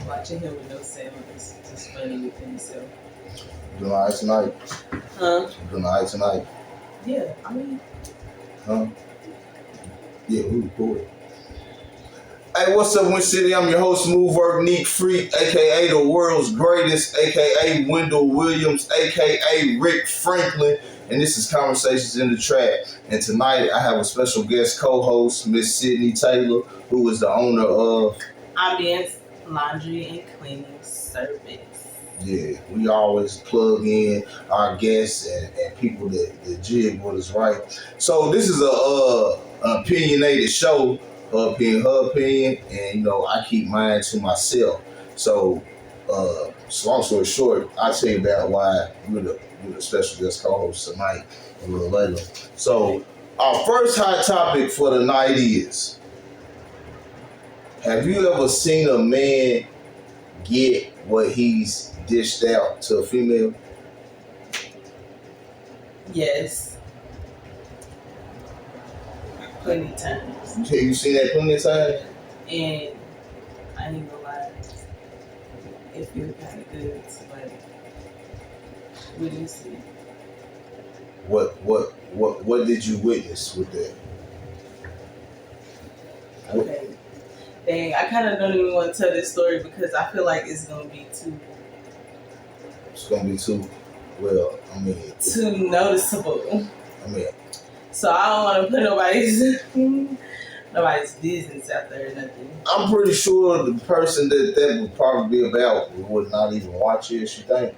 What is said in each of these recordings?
Watching him with no sound is just funny within itself. Doing all right tonight? Huh? Doing all right tonight? Yeah, I mean. Huh? Yeah, we recorded. Hey, what's up, Win City? I'm your host, Smooth Work Neat Freak, aka the world's greatest, aka Wendell Williams, aka Rick Franklin, and this is Conversations in the Trap. And tonight I have a special guest co-host, Miss Sydney Taylor, who is the owner of Ambience Laundry and Cleaning Service. Yeah, we always plug in our guests and people that jig with us, right? So this is an opinionated show, her opinion, and I keep mine to myself. So, long story short, I'll tell you about why you're the special guest co-host tonight a little later. So, our first hot topic for the night is: have you ever seen a man get what he's dished out to a female? Yes. Plenty of times. Have you seen that plenty of times? And I ain't gonna lie, it feels kind of good. Like, what do you see? What did you witness with that? Okay. Dang, I kind of don't even want to tell this story because I feel like it's gonna be too. It's gonna be too. Well, I mean. Too noticeable. I mean. So I don't want to put nobody's business out there or nothing. I'm pretty sure the person that would probably be about would not even watch it. You think?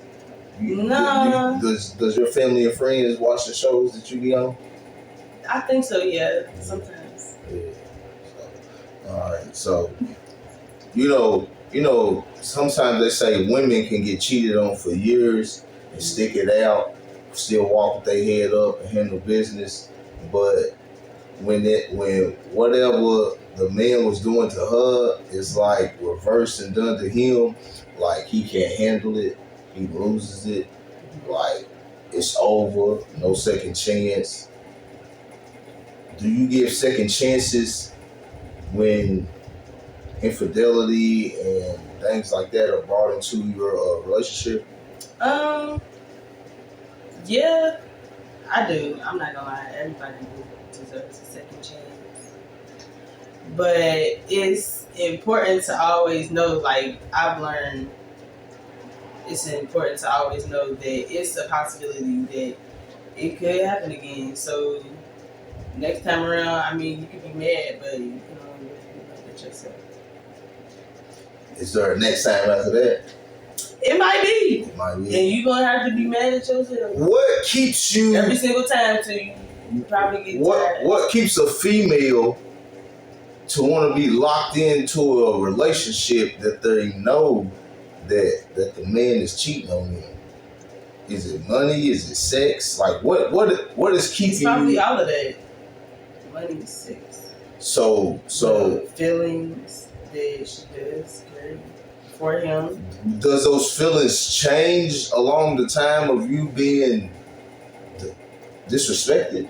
No. Does your family and friends watch the shows that you be on? I think so. Yeah, sometimes. Yeah. So, all right. So, sometimes they say women can get cheated on for years and stick it out, still walk with their head up and handle business, but when whatever the man was doing to her is like reversed and done to him, like he can't handle it, he loses it, like it's over, no second chance. Do you give second chances when infidelity and things like that are brought into your relationship? Yeah, I do. I'm not gonna lie. Everybody deserves a second chance. But it's important to always know, like I've learned, it's important to always know that it's a possibility that it could happen again. So next time around, I mean, you could be mad, but you can always be at yourself. Is there a next time after that? It might be. And you're going to have to be mad at yourself. What keeps you... Every single time till you probably get tired. What keeps a female to want to be locked into a relationship that they know that the man is cheating on them? Is it money? Is it sex? Like, what is keeping you... It's probably all of that. Money is sex. So... The feelings that she does for him. Does those feelings change along the time of you being disrespected?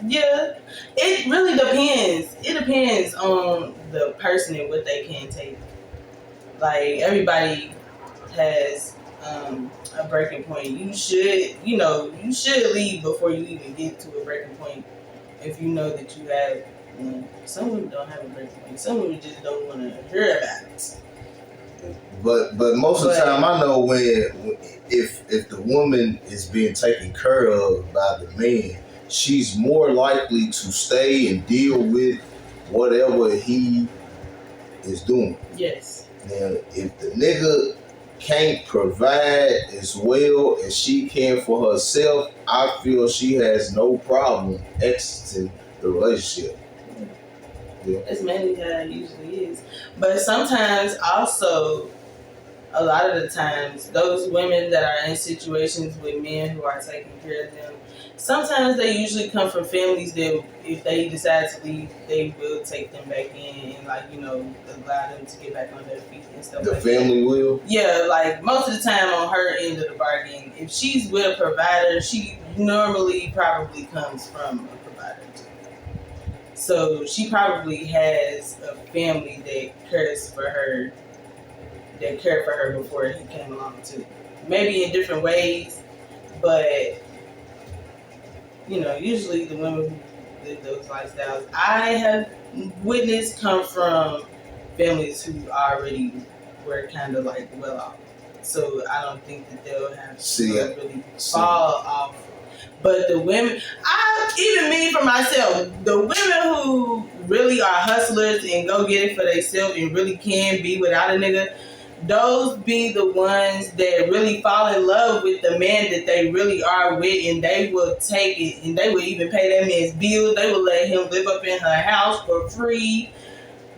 Yeah, it really depends. It depends on the person and what they can take. Like, everybody has a breaking point. You should leave before you even get to a breaking point. If you know that you have one. Some women don't have a breaking point. Some women just don't want to hear about it. But most of the time, I know if the woman is being taken care of by the man, she's more likely to stay and deal with whatever he is doing. Yes. Now, if the nigga can't provide as well as she can for herself, I feel she has no problem exiting the relationship. Yeah. That's mainly how it usually is. But sometimes also, a lot of the times, those women that are in situations with men who are taking care of them, sometimes they usually come from families that if they decide to leave, they will take them back in and allow them to get back on their feet and stuff like that. The family will? Yeah, like most of the time on her end of the bargain, if she's with a provider, she normally probably comes from a provider too. So she probably has a family that cares for her that cared for her before he came along too. Maybe in different ways, but usually the women who live those lifestyles I have witnessed come from families who already were kind of like well off. So I don't think that they'll have to really fall off. But the women, even me for myself, the women who really are hustlers and go get it for themselves and really can be without a nigga, those be the ones that really fall in love with the man that they really are with, and they will take it, and they will even pay that man's bills. They will let him live up in her house for free.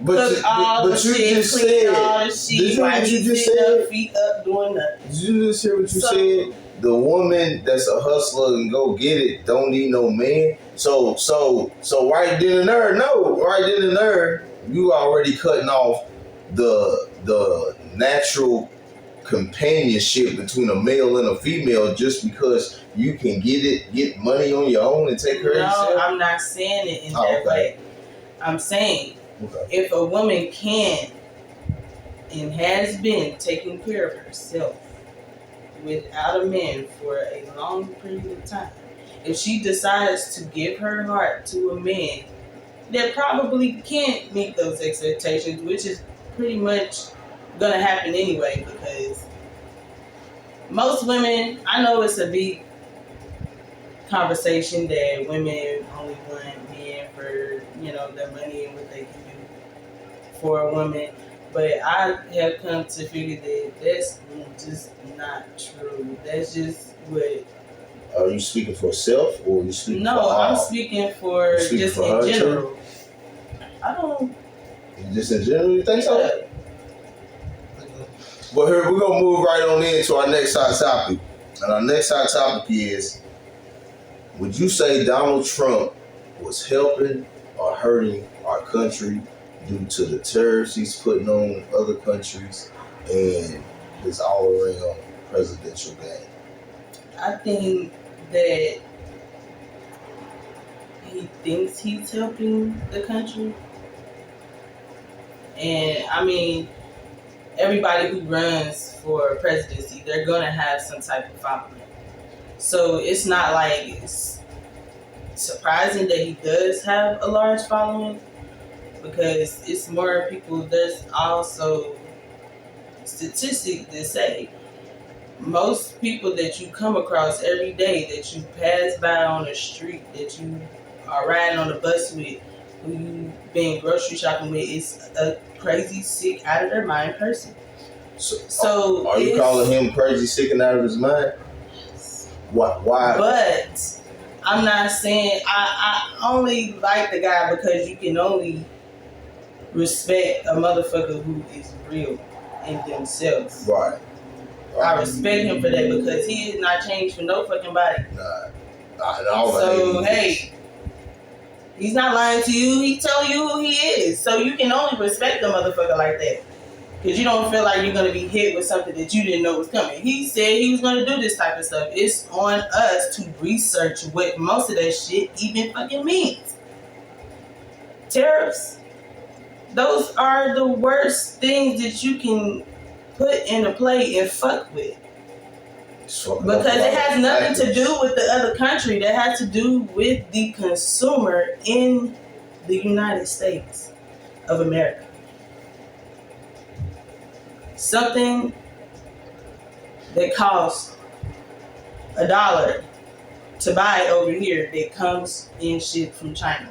Cook all the shit, clean all the shit, while he's sitting up, feet up, doing nothing. Did you just hear what you said? The woman that's a hustler and go get it don't need no man. So right then and there, you already cutting off the natural companionship between a male and a female just because you can get money on your own and take care of yourself. No, I'm not saying it in that way. I'm saying if a woman can and has been taking care of herself without a man for a long period of time, if she decides to give her heart to a man that probably can't meet those expectations, which is pretty much gonna happen anyway, because most women, I know it's a big conversation that women only want men for their money and what they can do for a woman, but I have come to figure that that's just not true. That's just what. Are you speaking for self or are you speaking for all? I'm speaking for just in general. Too? I don't. Just in general, you think so? Well, here we're gonna move right on into our next hot topic, and our next hot topic is: would you say Donald Trump was helping or hurting our country due to the tariffs he's putting on other countries and his all-around presidential game? I think that he thinks he's helping the country, and I mean, everybody who runs for presidency, they're gonna have some type of following. So it's not like it's surprising that he does have a large following, because it's more people. There's also statistics that say most people that you come across every day, that you pass by on the street, that you are riding on the bus with, who you been grocery shopping with, is a crazy, sick, out of their mind person. So are you calling him crazy, sick, and out of his mind? Why? But I'm not saying I only like the guy because you can only respect a motherfucker who is real in themselves. Right. I respect him for that because he is not changed for no fucking body. So hey, he's not lying to you. He's telling you who he is. So you can only respect a motherfucker like that, because you don't feel like you're going to be hit with something that you didn't know was coming. He said he was going to do this type of stuff. It's on us to research what most of that shit even fucking means. Tariffs, those are the worst things that you can put into play and fuck with. Because it has nothing to do with the other country. That has to do with the consumer in the United States of America. Something that costs $1 to buy over here that comes in shit from China.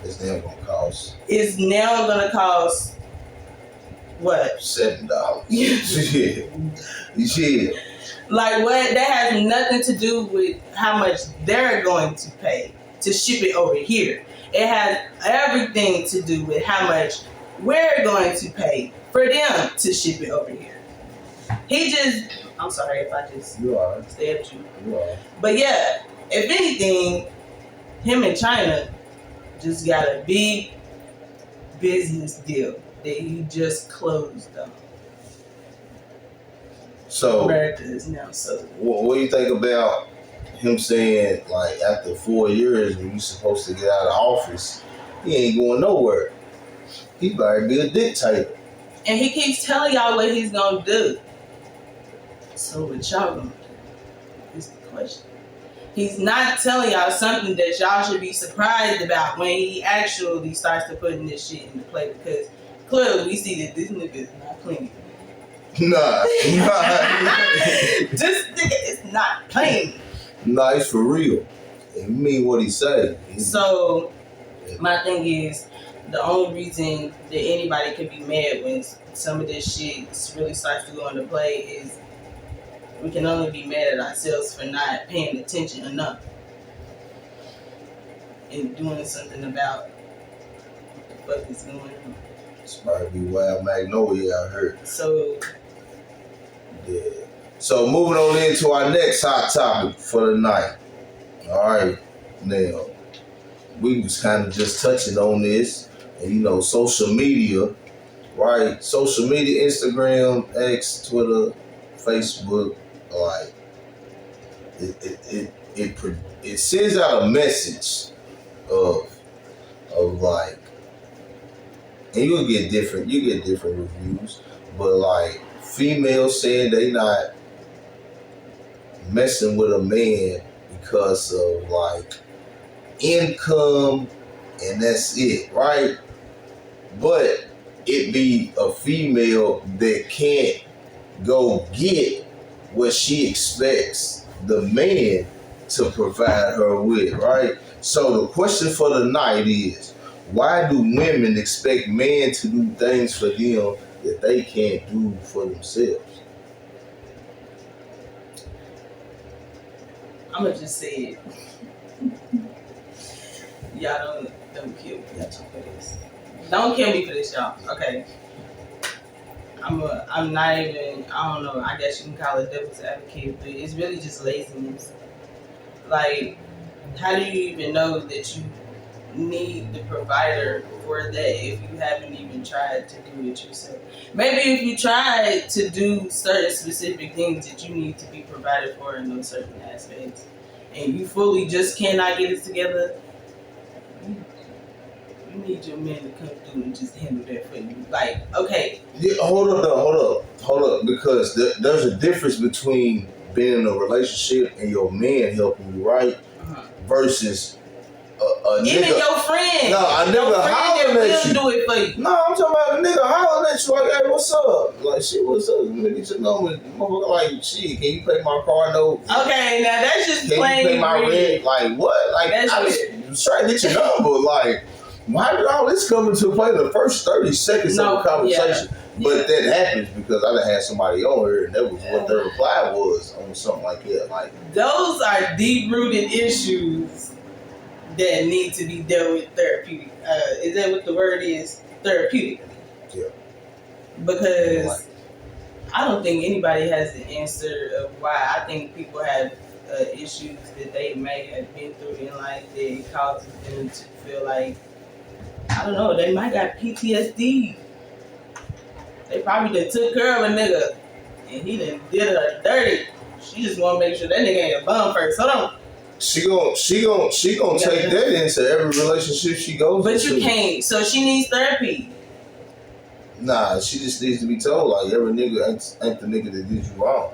It's now gonna cost. It's now gonna cost what? $7. Yeah. Like what? That has nothing to do with how much they're going to pay to ship it over here. It has everything to do with how much we're going to pay for them to ship it over here. I'm sorry if I just stabbed you. You are. But yeah, if anything, him and China just got a big business deal that he just closed on. So America is now so. What do you think about him saying, like, after 4 years when you're supposed to get out of office, he ain't going nowhere? He better be a dictator. And he keeps telling y'all what he's gonna do. So what y'all gonna do is the question. He's not telling y'all something that y'all should be surprised about when he actually starts to put this shit into play, because clearly we see that this nigga is not playing. Nah. This nigga is not playing. Nah, it's for real. It mean what he say. So my thing is, the only reason that anybody could be mad when some of this shit really starts to go into play is we can only be mad at ourselves for not paying attention enough and doing something about what the fuck is going on. It's probably be Wild Magnolia, I heard. So, yeah. So moving on into our next hot topic for the night. All right, now we was kind of just touching on this, and you know, social media, right? Social media, Instagram, X, Twitter, Facebook, like it sends out a message of like, and you get different reviews, but like females saying they not messing with a man because of like income and that's it, right? But it be a female that can't go get what she expects the man to provide her with, right? So the question for the night is, why do women expect men to do things for them that they can't do for themselves? I'm gonna just say it. Y'all don't kill me for this. Don't kill me for this, y'all. Okay. I'm not even, I don't know, I guess you can call it devil's advocate, but it's really just laziness. Like, how do you even know that you need the provider for that if you haven't even tried to do it yourself? Maybe if you tried to do certain specific things that you need to be provided for in those certain aspects, and you fully just cannot get it together, you need your man to come through and just handle that for you. Like, okay. Yeah, hold up, because there's a difference between being in a relationship and your man helping you, right? Versus a nigga. Even your friend. No, a nigga hollering at you. Do it for you. No, I'm talking about a nigga hollering at you like, hey, what's up? Like, shit, what's up? Let me get your number. Motherfucker, like, shit, can you pay my car note? Okay, now that's just can plain. Can you pay my rent? Like, what? Like, that's I was trying to get your number. Like, why did all this come into play in the first 30 seconds of the conversation? Yeah. But that happens because I done had somebody on here and that was what their reply was on something like that. Like, those are deep-rooted issues that need to be dealt with therapeutic. Is that what the word is? Therapeutic. Yeah. Because I don't think anybody has the answer of why. I think people have issues that they may have been through in life that causes them to feel like, I don't know, they might got PTSD. They probably done took care of a nigga and he done did her dirty. She just want to make sure that nigga ain't a bum first. Hold on. She gon' take that into every relationship she goes into. But you to. can't. So she needs therapy. Nah, she just needs to be told like every nigga ain't the nigga that did you wrong.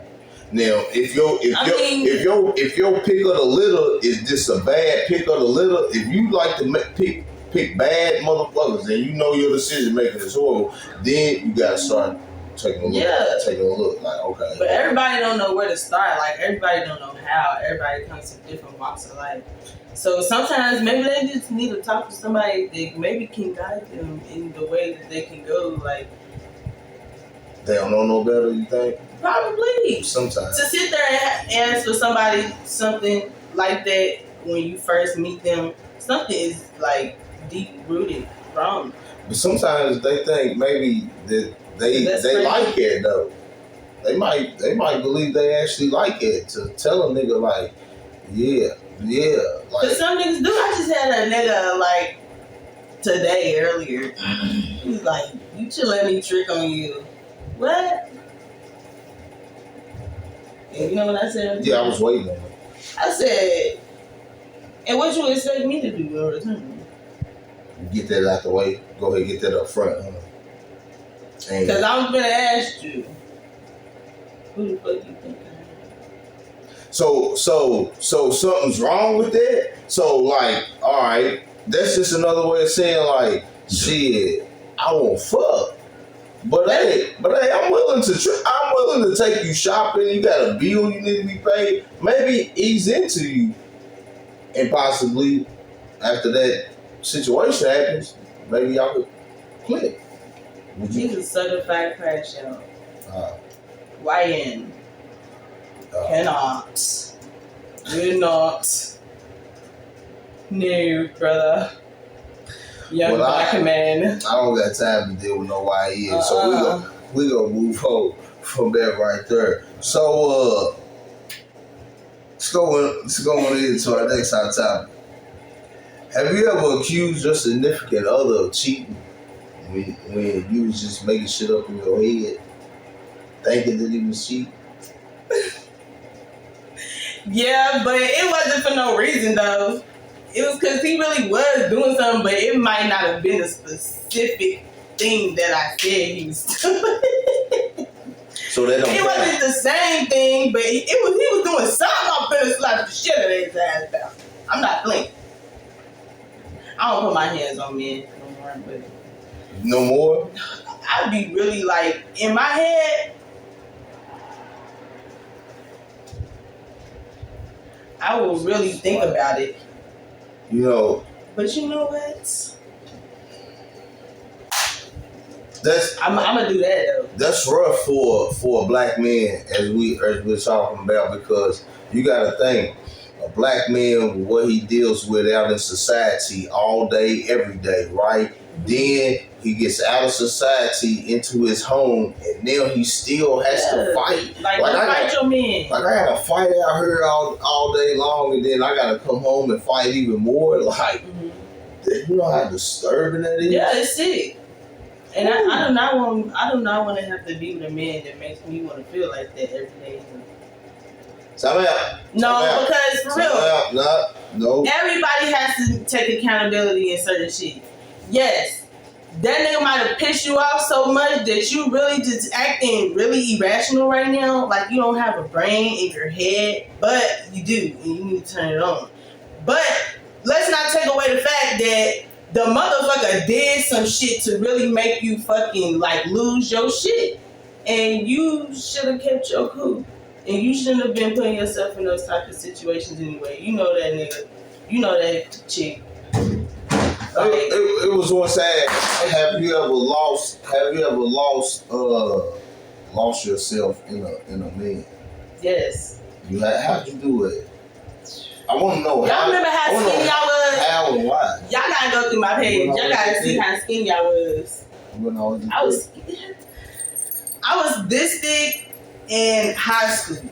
Now, if your pick of the litter is just a bad pick of the litter, if you like to pick bad motherfuckers and you know your decision making is horrible, then you gotta start taking a look. Yeah. Taking a look. Like, okay. But everybody don't know where to start. Like, everybody don't know how. Everybody comes from different walks of life. So sometimes maybe they just need to talk to somebody that maybe can guide them in the way that they can go. Like, they don't know no better, you think? Probably. Sometimes. To sit there and ask for somebody something like that when you first meet them, something is like deep-rooted wrong. But sometimes they think maybe that they like it though. They might believe they actually like it to tell a nigga like, yeah. Like, cause some niggas do. I just had a nigga like today earlier. He was like, "You should let me trick on you." What? And you know what I said? Yeah, I was waiting on it. I said, "And what you expect me to do in return?" Get that out the way. Go ahead and get that up front. Huh? Because I'm gonna ask you, who the fuck you think I am? So something's wrong with that. So like, all right, that's just another way of saying like, shit, I won't fuck. But hey, I'm willing to take you shopping. You got a bill you need to be paid. Maybe ease into you, and possibly after that situation happens, maybe y'all could click. He's a certified crash out. Uh, YN. Cannot. Will not. No, brother. Young black man. I don't got time to deal with no YN, so we gonna move on from that right there. So let's go on into our next hot topic. Have you ever accused your significant other of cheating when you was just making shit up in your head, thinking that he was cheating? Yeah, but it wasn't for no reason though. It was because he really was doing something, but it might not have been a specific thing that I said he was doing. So that don't it wasn't the same thing, but he was doing something. I'm finna slap the shit out of his ass down. I'm not playing. I don't put my hands on men no more, but no more? I'd be really like in my head. I will really think about it. You know. But you know what? I'm gonna do that though. That's rough for a black man, as we're talking about, because you gotta think, a black man, what he deals with out in society all day, every day, right? Then he gets out of society into his home, and now he still has to fight. Like fight your man. Like I gotta fight out here all day long, and then I gotta come home and fight even more. Like, you know how disturbing that is? Yeah, it's sick. And I do not want to have to be with a man that makes me want to feel like that every day. No, because for real, no. Everybody has to take accountability in certain shit. Yes, that nigga might have pissed you off so much that you really just acting really irrational right now. Like you don't have a brain in your head, but you do, and you need to turn it on. But let's not take away the fact that the motherfucker did some shit to really make you fucking like lose your shit, and you should have kept your cool. And you shouldn't have been putting yourself in those type of situations anyway. You know that nigga. You know that chick. It was once asked, have you ever lost yourself in a man? Yes. How'd you do it? I want to know. Y'all remember how skinny y'all was? How and why? Y'all gotta go through my page. Y'all gotta see how skinny y'all was. I was this thick in high school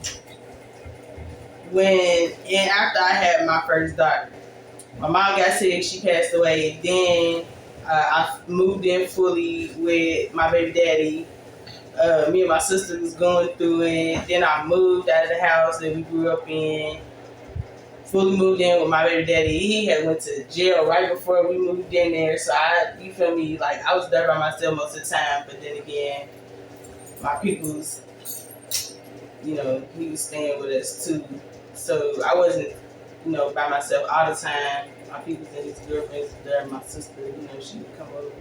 and after I had my first daughter. My mom got sick, she passed away. Then I moved in fully with my baby daddy. Me and my sister was going through it. Then I moved out of the house that we grew up in. Fully moved in with my baby daddy. He had went to jail right before we moved in there. So you feel me? Like I was there by myself most of the time. But then again, my people's, he was staying with us too. So I wasn't, by myself all the time. My people's and his girlfriends were there. My sister, she would come over.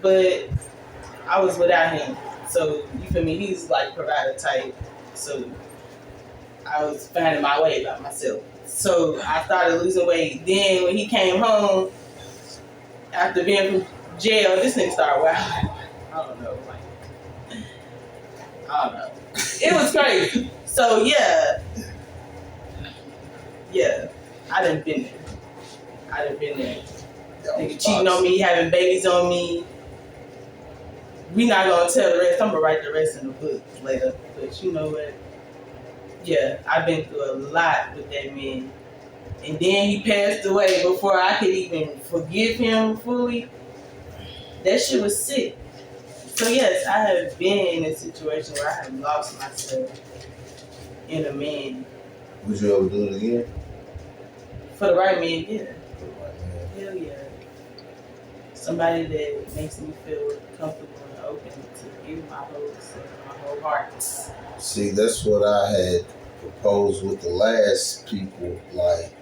But I was without him. So you feel me? He's like provider type. So I was finding my way by myself. So I started losing weight. Then when he came home, after being from jail, this nigga started wilding. I don't know. It was crazy. So yeah, I done been there. Nigga cheating on me, having babies on me. We not gonna tell the rest. I'm gonna write the rest in the book later. But you know what? Yeah, I've been through a lot with that man. And then he passed away before I could even forgive him fully. That shit was sick. So yes, I have been in a situation where I have lost myself in a man. Would you ever do it again? For the right man, yeah. Hell yeah. somebody that makes me feel comfortable and open to give my whole self, my whole heart. See, that's what I had proposed with the last people. Like,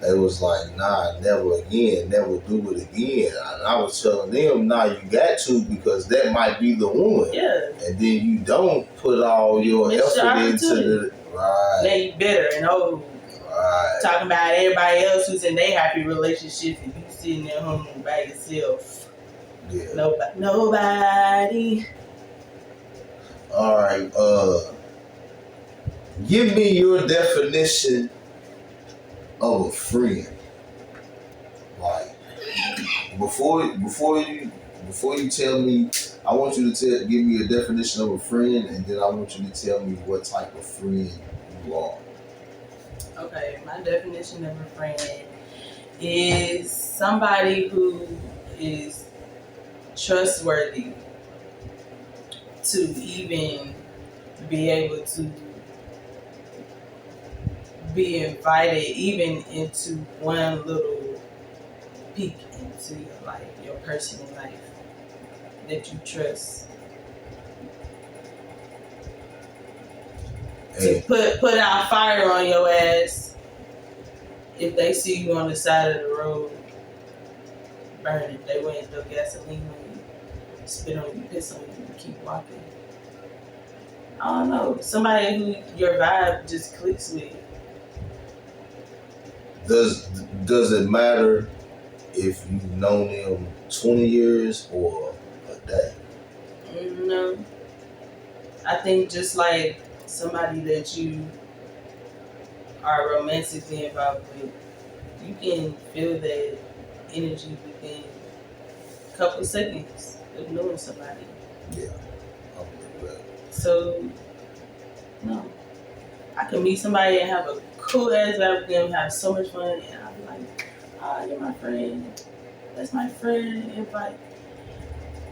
they was like, nah, never again, never do it again. And I was telling them, nah, you got to, because that might be the one. Yeah. And then you don't put all your effort into the right. Now you bitter and old. Right. Talking about everybody else who's in their happy relationship and you sitting at home by yourself. Yeah. Nobody. All right. Give me your definition of a friend. Like, before you tell me, I want you to give me a definition of a friend, and then I want you to tell me what type of friend you are. Okay, my definition of a friend is somebody who is trustworthy to even be able to be invited even into one little peek into your life, your personal life that you trust. To put out fire on your ass if they see you on the side of the road burning. They went and throw gasoline on you, spit on you, piss on you, and keep walking. I don't know. Somebody who your vibe just clicks with. Does it matter if you've known them 20 years or a day? No. I think just like somebody that you are romantically involved with, you can feel that energy within a couple of seconds of knowing somebody. Yeah, I believe that. So, no. I can meet somebody and have a cool ass vibe with them, have so much fun, and I'll be like, oh, you're my friend. That's my friend. Invite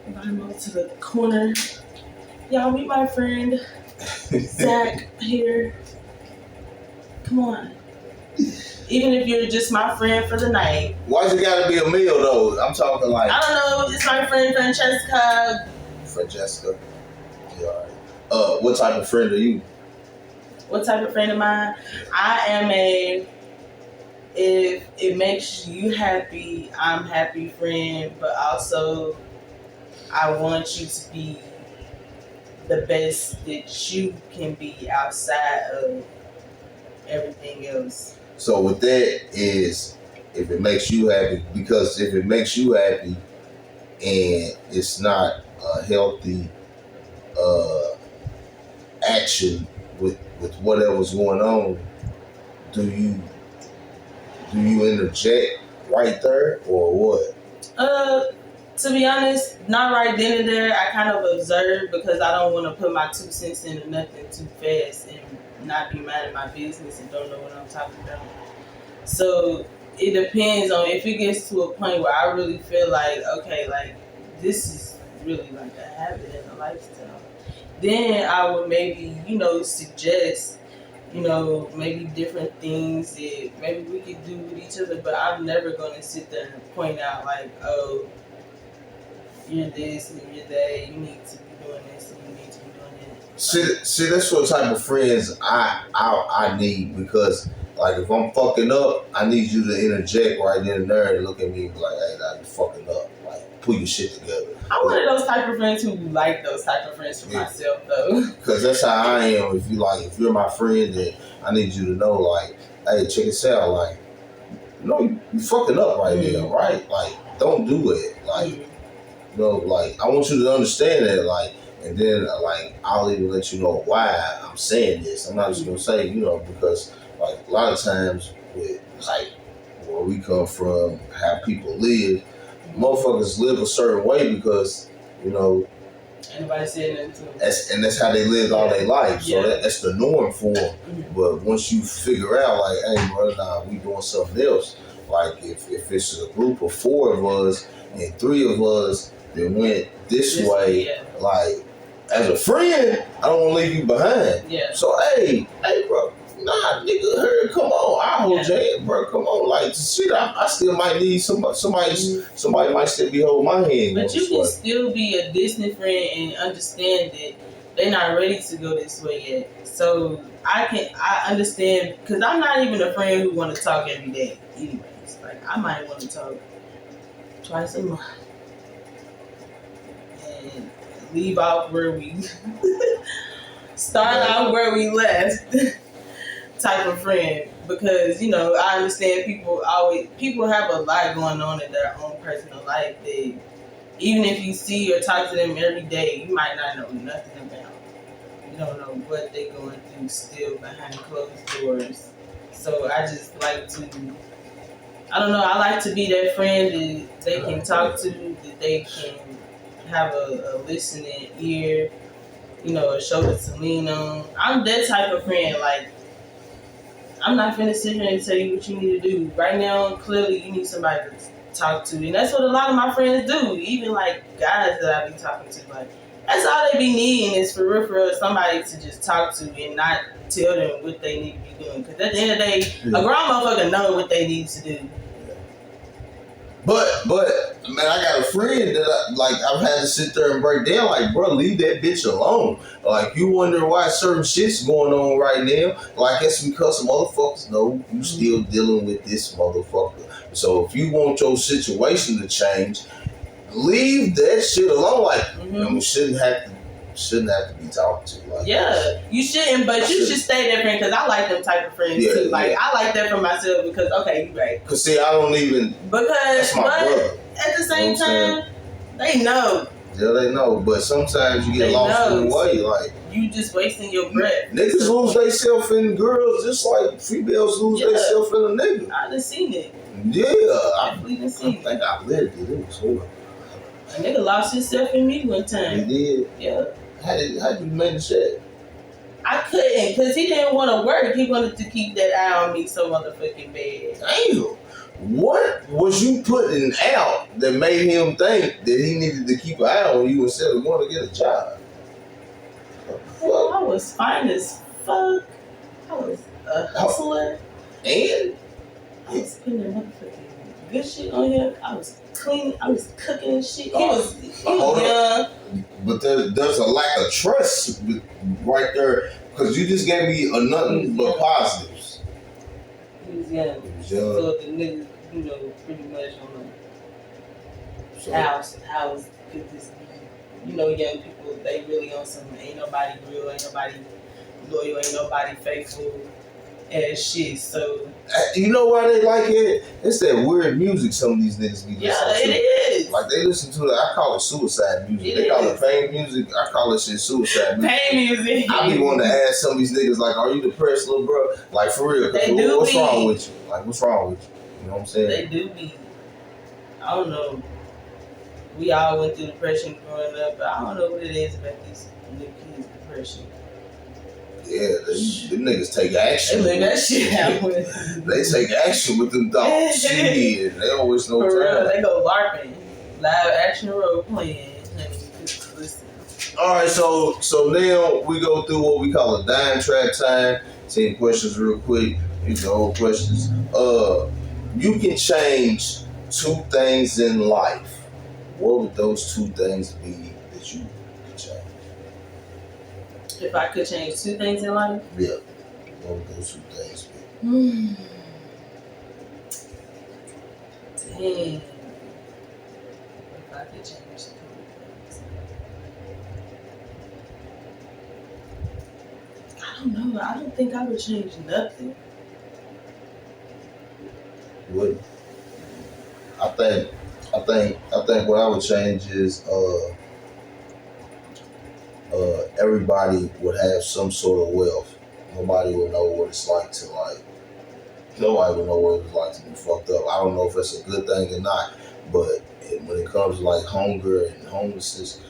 him over to the corner. Y'all meet my friend. Zach here. Come on. Even if you're just my friend for the night. Why's it gotta be a meal though? I'm talking like, I don't know. It's my friend Francesca. Francesca. Yeah, all right. What type of friend are you? What type of friend am I? I am if it makes you happy, I'm happy friend, but also I want you to be the best that you can be outside of everything else. So with that is, if it makes you happy, because if it makes you happy and it's not a healthy action with whatever's going on, do you interject right there or what? To be honest, not right then and there. I kind of observe because I don't want to put my 2 cents into nothing too fast and not be minding my business and don't know what I'm talking about. So it depends on if it gets to a point where I really feel like, okay, like this is really like a habit and a lifestyle. Then I would maybe, suggest, maybe different things that maybe we could do with each other, but I'm never going to sit there and point out like, oh, you're this and you're that, you need to be doing this and you need to be doing that. See, that's what type of friends I need, because like if I'm fucking up, I need you to interject right then and there and look at me and be like, hey, nah, you fucking up. Like, pull your shit together. I'm one of those type of friends who like those type of friends for myself though. Because that's how I am. If you're my friend, then I need you to know, like, hey, check this out. Like, you fucking up right now, right? Like, don't do it. Like, like, I want you to understand that, like, and then, like, I'll even let you know why I'm saying this. I'm not just going to say, because, like, a lot of times with, like, where we come from, how people live, motherfuckers live a certain way because, anybody saying that to them. That's how they lived all their life. So that's the norm for them. But once you figure out, like, hey, bro, nah, we doing something else. Like, if it's a group of 4 of us and 3 of us that went this way, like, as a friend, I don't want to leave you behind. Yeah. So, hey, bro, Nah, nigga, hurry, come on. I hold your hand, bro. Come on, like shit. I still might need somebody might still be holding my hand. But you can still be a distant friend and understand that they're not ready to go this way yet. So I understand because I'm not even a friend who want to talk every day. Anyways, like I might want to talk twice a month and leave out where we start out where we left. Type of friend, because I understand people have a lot going on in their own personal life that even if you see or talk to them every day, you might not know nothing about. You don't know what they're going through still behind closed doors. So I just like to, I don't know, I like to be that friend that they can talk to, that they can have a listening ear, a shoulder to lean on. I'm that type of friend. Like, I'm not finna sit here and tell you what you need to do. Right now, clearly, you need somebody to talk to. And that's what a lot of my friends do. Even, like, guys that I be talking to. Like, that's all they be needing is for real, somebody to just talk to and not tell them what they need to be doing. Because at the end of the day, a grown motherfucker know what they need to do. But man, I got a friend that I've had to sit there and break down. Like, bro, leave that bitch alone. Like, you wonder why certain shit's going on right now. Like, it's because some motherfuckers know you still dealing with this motherfucker. So if you want your situation to change, leave that shit alone. Like, you shouldn't have to be talked to. Like, you shouldn't, but you should stay that friend because I like them type of friends too. Like, I like that for myself because, okay, you right. Because, see, I don't even... Because, that's my brother. At the same time, they know. Yeah, they know, but sometimes you get lost in the way. Like, you just wasting your breath. Niggas lose themselves in girls just like females lose themselves in a nigga. I done seen it. Yeah, I think I lived it. It was horrible. A nigga lost himself in me one time. He did? Yeah. How did you manage that? I couldn't, because he didn't want to work. He wanted to keep that eye on me so motherfucking bad. Damn. What was you putting out that made him think that he needed to keep an eye on you instead of going to get a job? Well, I was fine as fuck. I was a hustler. And? I was spending motherfucking good shit on him. I was cleaning. I was cooking and shit. He was young. But there's a lack of trust right there because you just gave me nothing but positives. He was young. So the niggas, pretty much on the house, could this be, young people, they really on some, ain't nobody real, ain't nobody loyal, ain't nobody faithful and shit. So you know why they like it? It's that weird music some of these niggas be listening to. Yeah, it is. Like, they listen to it, I call it suicide music. They call it pain music. I call it shit suicide music. Pain music. I be wanting to ask some of these niggas, like, are you depressed, little bro? Like, for real. What's wrong with you? Like, what's wrong with you? You know what I'm saying? They do be. I don't know. We all went through depression growing up, but I don't know what it is about these new kids' depression. Yeah, them niggas take action. They live that shit out. They take action with them dogs. Shit, they always know. For real, they go LARPing, live action role playing. Listen. All right, so now we go through what we call a dime track time. 10 questions real quick. These are old questions. You can change 2 things in life. What would those 2 things be that you could change? If I could change 2 things in life? Yeah. What would those 2 things be? Dang. If I could change 2 things. I don't know. I don't think I would change nothing. Would I think what I would change is everybody would have some sort of wealth. Nobody would know what it's like to nobody would know what it's like to be fucked up. I don't know if that's a good thing or not, but when it comes to like hunger and homelessness,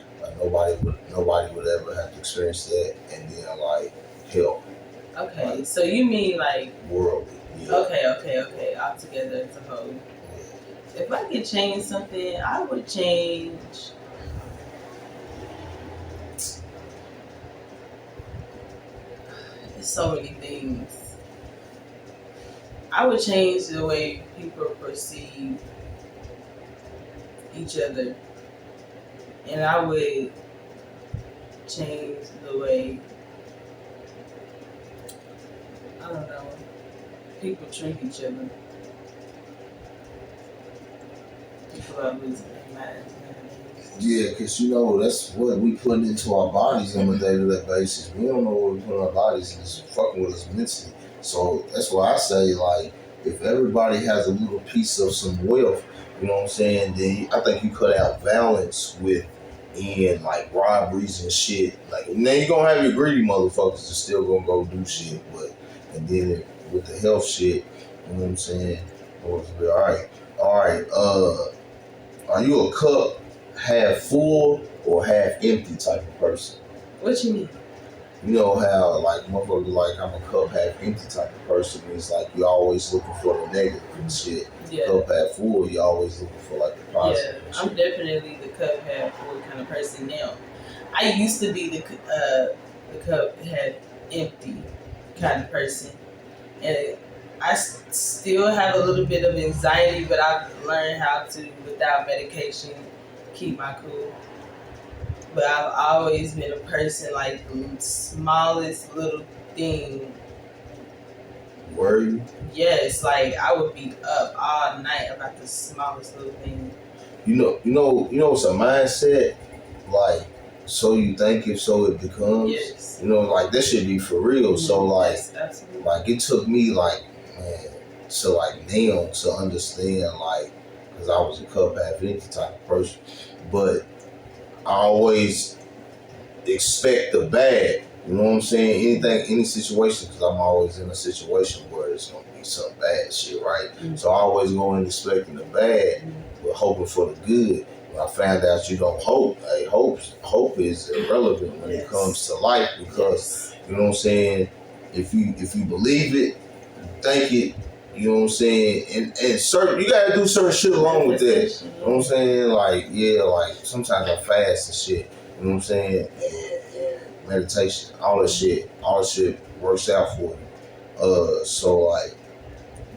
like nobody would ever have to experience that, and then like help. Okay, so you mean like worldly? Yeah. Okay. All together as a whole. Yeah. If I could change something, I would change. There's so many things. I would change the way people perceive each other, and I would change the way, I don't know, people treat each other. People are losing their minds nowadays. Yeah, because you know that's what we put into our bodies on a day-to-day basis. We don't know what we put in our bodies, and it's fucking with us mentally. So that's why I say, like, if everybody has a little piece of some wealth, you know what I'm saying, then I think you cut out violence with and like robberies and shit. Like now you gonna have your greedy motherfuckers that's still gonna go do shit, but and then with the health shit, you know what I'm saying? All right. All right. Are you a cup half full or half empty type of person? What you mean? You know how like motherfuckers like I'm a cup half empty type of person. It's like you're always looking for the negative and shit. Yeah. Cup half full, you're always looking for like the positive. Yeah, I'm definitely the cup half full kind of person now. I used to be the cup half empty kind of person, and I still have a little bit of anxiety, but I've learned how to, without medication, keep my cool. But I've always been a person like the smallest little thing. Were you? Yes, like I would be up all night about the smallest little thing. You know, it's a mindset. Like, so you think if so it becomes. Yes. You know, like that should be for real. Mm-hmm. So like, yes, like it took me like, man, to like now to understand like, because I was a cup half empty type of person, but I always expect the bad. You know what I'm saying? Any situation, because I'm always in a situation where it's gonna be some bad shit, right? Mm-hmm. So I always go in expecting the bad, but hoping for the good. When I found out you don't hope, hey, hope is irrelevant when it comes to life, because you know what I'm saying. If you believe it, think it. You know what I'm saying? And certain, you gotta do certain shit along with that. You know what I'm saying? Like, yeah, like sometimes I fast and shit. You know what I'm saying? And meditation, all that shit works out for you. So like,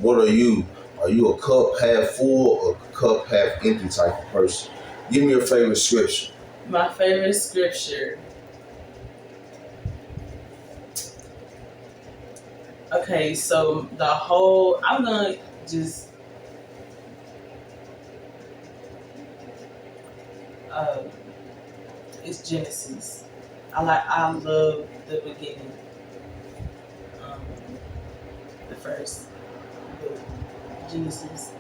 what are you? Are you a cup half full or cup half empty type of person? Give me your favorite scripture. My favorite scripture. Okay, so I'm gonna just it's Genesis. I love the beginning, the first book, Genesis,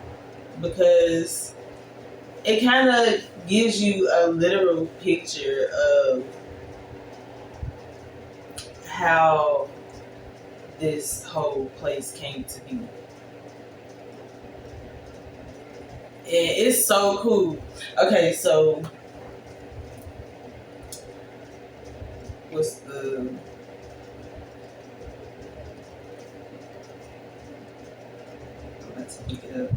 because it kind of gives you a literal picture of how this whole place came to be. And it's so cool. Okay, so what's the... Let's pick it up.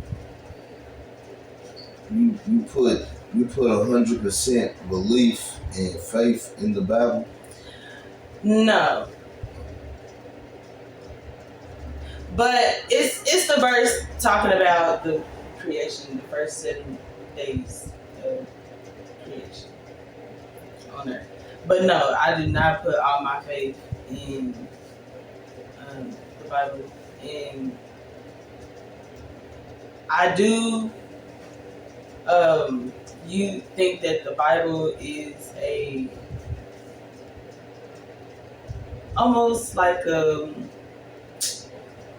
You put 100% belief and faith in the Bible? No. But it's the verse talking about the creation, the first 7 days of creation on earth. But no, I did not put all my faith in the Bible. And I do you think that the Bible is almost like a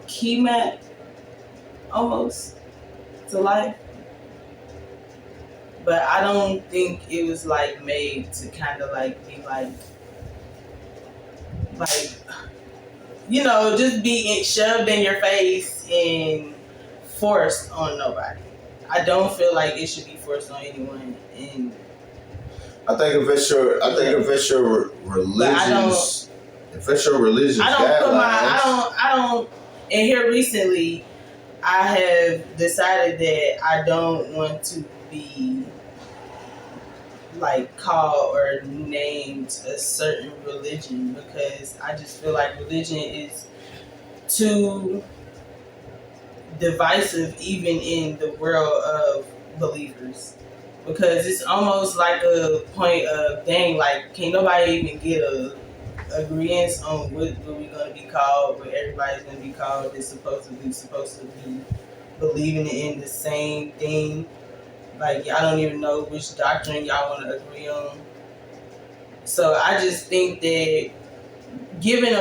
key map almost to life, but I don't think it was like made to kind of like be like you know, just be shoved in your face and forced on nobody. I don't feel like it should be forced on anyone. And I think if it's your religious, I don't. And here recently, I have decided that I don't want to be like called or named a certain religion, because I just feel like religion is too divisive even in the world of believers, because it's almost like a point of dang, like can't nobody even get a agreement on what we're gonna be called, what everybody's gonna be called. It's supposed to be believing in the same thing. Like y'all don't even know which doctrine y'all want to agree on. So I just think that giving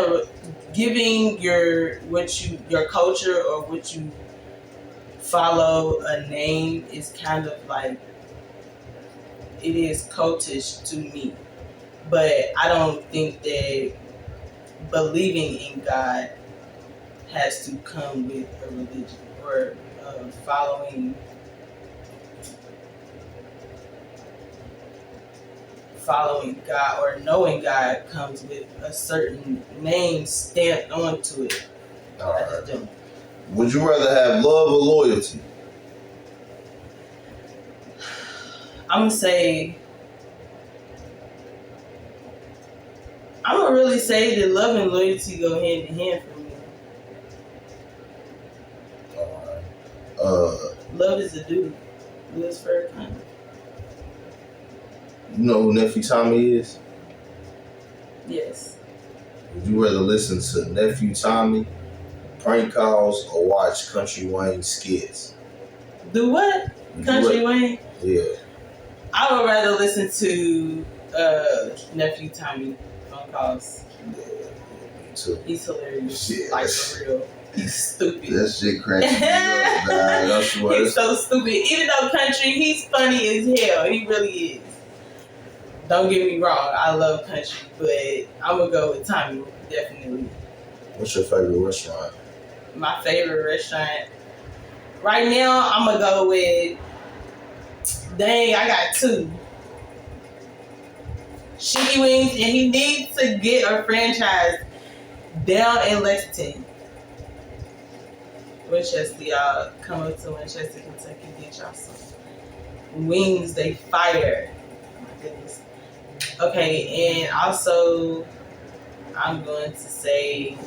your culture or what you follow a name is kind of like, it is cultish to me. But I don't think that believing in God has to come with a religion, or following God or knowing God comes with a certain name stamped onto it. All I right. just don't. Would you rather have love or loyalty? I'm gonna really say that love and loyalty go hand in hand for me. All right. Love is a duty. Lives for a kind. You know who Nephew Tommy is? Yes. Would you rather listen to Nephew Tommy, prank calls, or watch Country Wayne skits? Do what? Country Wayne? Yeah. I would rather listen to Nephew Tommy phone calls. Yeah, me too. He's hilarious. Yeah, like for real. He's stupid. That shit cracks me up, dog. I swear. He's so stupid. Even though country, he's funny as hell. He really is. Don't get me wrong, I love country, but I'm gonna go with Tommy, definitely. What's your favorite restaurant? My favorite restaurant right now, I'm gonna go with. Dang, I got two. Shitty Wings, and he needs to get a franchise down in Lexington. Winchester, y'all come up to Winchester, Kentucky, get y'all some wings. They fire. Oh my goodness. Okay, and also I'm going to say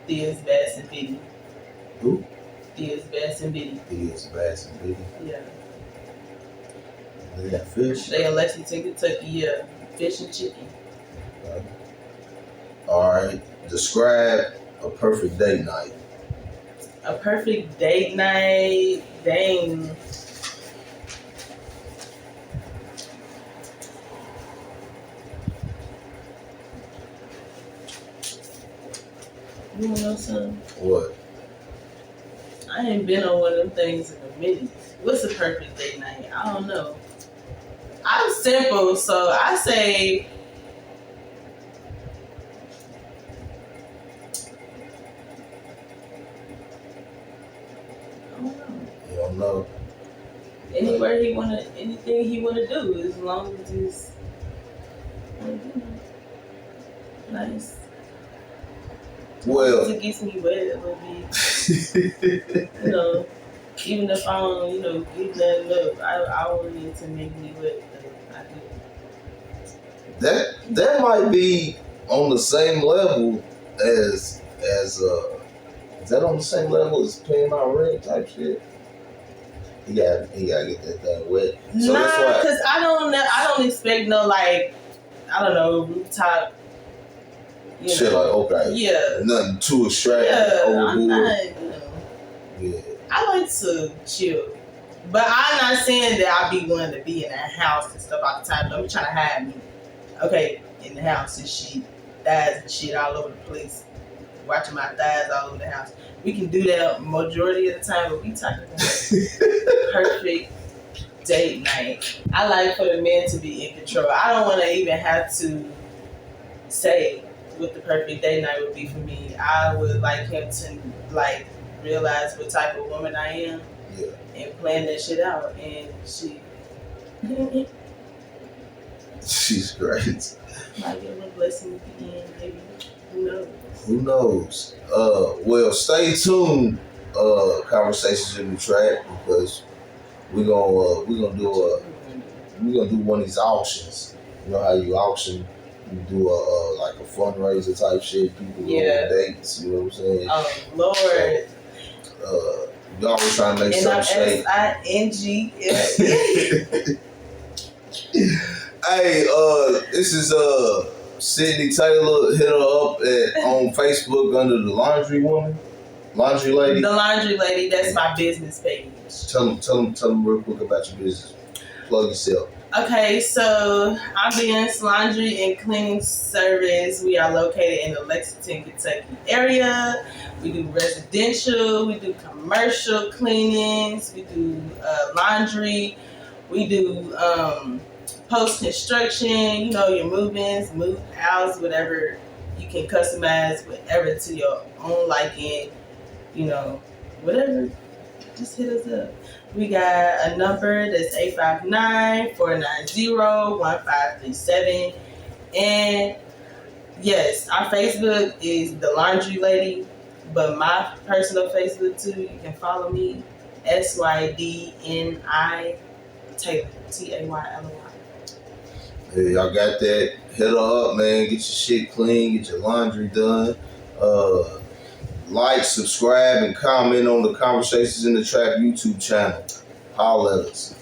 Thea's Bass and Biddy. Who? Thea's Bass and Biddy. Thea's Bass and Biddy. Yeah. They got fish. They in Lexington, Kentucky. Yeah, fish and chicken. Okay. All right. Describe a perfect date night. A perfect date night. Dang. You wanna know something? What? I ain't been on one of them things in a minute. What's a perfect date night? I don't know. I'm simple, so I say I don't know. You don't know? Anything he wanna do, as long as it's nice. Well, It gets me wet a little bit. You know, even if I don't, give nothing up, I want it to make me wet. I do. that might be on the same level as is that on the same level as paying my rent type shit? He gotta get that thing wet. So nah, that's why. cause I don't expect no rooftop. Shit like okay. Yeah. Nothing too extravagant. Yeah, overboard. I'm not. Yeah. I like to chill, but I'm not saying that I be wanting to be in that house and stuff all the time. Don't be trying to hide me. Okay, in the house and shit, thighs and shit all over the place, watching my thighs all over the house. We can do that majority of the time, but we talking about perfect date night. I like for the men to be in control. I don't want to even have to say what the perfect date night would be for me. I would like him to realize what type of woman I am, Yeah. and plan that shit out. And she She's great. might give him a blessing at the end, maybe. Who knows? Who knows? Well, stay tuned. Conversations in the track, because we're gonna do one of these auctions. You know how you auction? You do a like a fundraiser type shit. People go on dates, you know what I'm saying? Oh Lord. So, we always trying to make something shape. NING. Hey, this is Sydney Taylor. Hit her up on Facebook under the Laundry Lady. The Laundry Lady. That's my business page. Tell them real quick about your business. Plug yourself. Okay, so I'm Ben's Laundry and Cleaning Service. We are located in the Lexington, Kentucky area. We do residential, we do commercial cleanings, we do laundry, we do post-construction, your move-ins, move-outs, whatever. You can customize whatever to your own liking, whatever. Just hit us up. We got a number that's 859-490-1537. And yes, our Facebook is The Laundry Lady, but my personal Facebook too, you can follow me, SYDNI Taylor, TAYLOY. Hey, y'all got that? Hit her up, man. Get your shit clean, get your laundry done. Like, subscribe, and comment on the Conversations in the Trap YouTube channel. Holla at us.